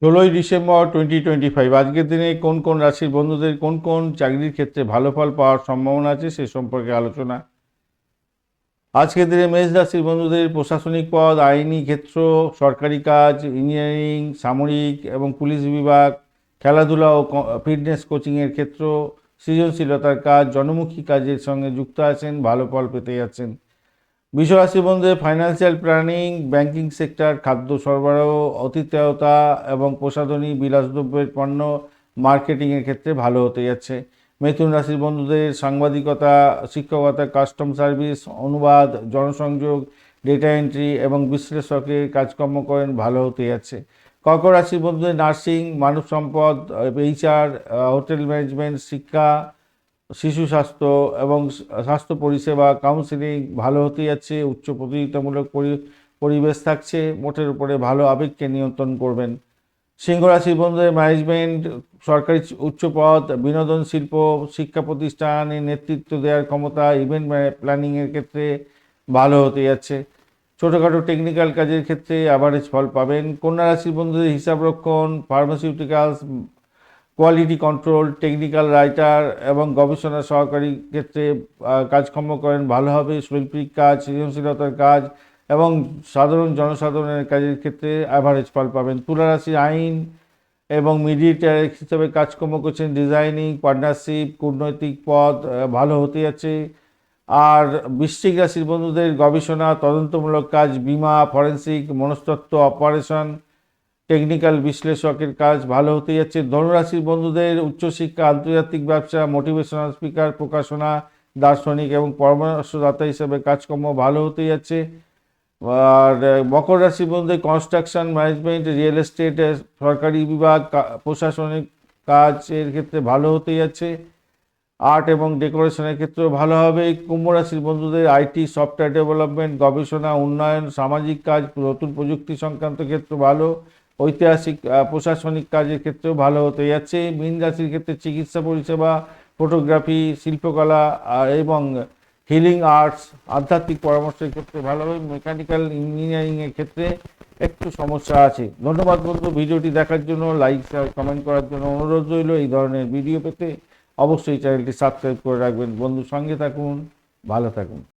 16 December 2025 আজকের দিনে কোন কোন রাশির বন্ধুদের কোন কোন চাকরির ক্ষেত্রে ভালো ফল পাওয়ার সম্ভাবনা আছে সে সম্পর্কে আলোচনা। আজকের দিনে মেষ রাশির বন্ধুদের প্রশাসনিক পদ, আইনি ক্ষেত্র, সরকারি কাজ, ইঞ্জিনিয়ারিং, সামরিক এবং পুলিশ বিভাগ, খেলাধুলা ও ফিটনেস কোচিংয়ের ক্ষেত্র, সৃজনশীলতার কাজ, জনমুখী কাজের সঙ্গে যুক্ত আছেন, ভালো ফল পেতে যাচ্ছেন। বিশ্বরাশি বন্ধুদের ফাইন্যান্সিয়াল প্ল্যানিং, ব্যাংকিং সেক্টর, খাদ্য সরবরাহ, আতিথেয়তা এবং প্রসাধনী, বিলাসদ্রব্যের পণ্য মার্কেটিংয়ের ক্ষেত্রে ভালো হতে যাচ্ছে। মিথুন রাশির বন্ধুদের সাংবাদিকতা, শিক্ষকতা, কাস্টম সার্ভিস, অনুবাদ, জনসংযোগ, ডেটা এন্ট্রি এবং বিশ্লেষকের কাজকর্ম করেন, ভালো হতে যাচ্ছে। কর্কট রাশির বন্ধুদের নার্সিং, মানব সম্পদ, HR, হোটেল ম্যানেজমেন্ট, শিক্ষা, শিশু স্বাস্থ্য এবং স্বাস্থ্য পরিষেবা, কাউন্সিলিং ভালো হতে যাচ্ছে। উচ্চ প্রতিযোগিতামূলক পরিবেশ থাকছে, মোটের উপরে ভালো আবেগকে নিয়ন্ত্রণ করবেন। সিংহ রাশির বন্ধুদের ম্যানেজমেন্ট, সরকারি উচ্চ পদ, বিনোদন শিল্প, শিক্ষা প্রতিষ্ঠানে নেতৃত্ব দেওয়ার ক্ষমতা, ইভেন্ট প্ল্যানিংয়ের ক্ষেত্রে ভালো হতে যাচ্ছে। ছোটোখাটো টেকনিক্যাল কাজের ক্ষেত্রে অ্যাভারেজ ফল পাবেন। কন্যা রাশির বন্ধুদের হিসাবরক্ষণ, pharmaceuticals, quality control, technical writer এবং গবেষণা সহকারী ক্ষেত্রে কাজকর্ম করেন, ভালো হবে। শৈল্পিক কাজ, সৃজনশীলতার কাজ এবং সাধারণ জনসাধারণের কাজের ক্ষেত্রে অ্যাভারেজ ফল পাবেন। তুলা রাশি আইন এবং মিডিয়েটার হিসেবে কাজকর্ম করছেন, ডিজাইনিং, পার্টনারশিপ, কূটনৈতিক পদ ভালো হতে যাচ্ছে। আর বৃশ্চিক রাশির বন্ধুদের গবেষণা, তদন্তমূলক কাজ, বিমা, ফরেন্সিক, মনস্তত্ত্ব, অপারেশন, টেকনিক্যাল বিশ্লেষকের কাজ ভালো হতে যাচ্ছে। ধনুরাশির বন্ধুদের উচ্চশিক্ষা, আন্তর্জাতিক ব্যবসা, মোটিভেশনাল স্পিকার, প্রকাশনা, দার্শনিক এবং পরামর্শদাতা হিসেবে কাজকর্ম ভালো হতে যাচ্ছে। আর মকর রাশির বন্ধুদের কনস্ট্রাকশন, ম্যানেজমেন্ট, রিয়েল এস্টেট, সরকারি বিভাগ, প্রশাসনিক কাজের ক্ষেত্রে ভালো হতে যাচ্ছে। আর্ট এবং ডেকোরেশনের ক্ষেত্রেও ভালো হবে। কুম্ভ রাশির বন্ধুদের IT, সফটওয়্যার ডেভেলপমেন্ট, গবেষণা, উন্নয়ন, সামাজিক কাজ, নতুন প্রযুক্তি সংক্রান্ত ক্ষেত্র ভালো। ঐতিহাসিক প্রশাসনিক কাজের ক্ষেত্রেও ভালো হতে যাচ্ছে। মীন রাশির ক্ষেত্রে চিকিৎসা পরিষেবা, ফটোগ্রাফি, শিল্পকলা এবং হিলিং আর্টস, আধ্যাত্মিক পরামর্শের ক্ষেত্রে ভালো হবে। মেকানিক্যাল ইঞ্জিনিয়ারিংয়ের ক্ষেত্রে একটু সমস্যা আছে। ধন্যবাদ বন্ধু, ভিডিওটি দেখার জন্য। লাইক, শেয়ার, কমেন্ট করার জন্য অনুরোধ রইল। এই ধরনের ভিডিও পেতে অবশ্যই চ্যানেলটি সাবস্ক্রাইব করে রাখবেন। বন্ধু সঙ্গে থাকুন, ভালো থাকুন।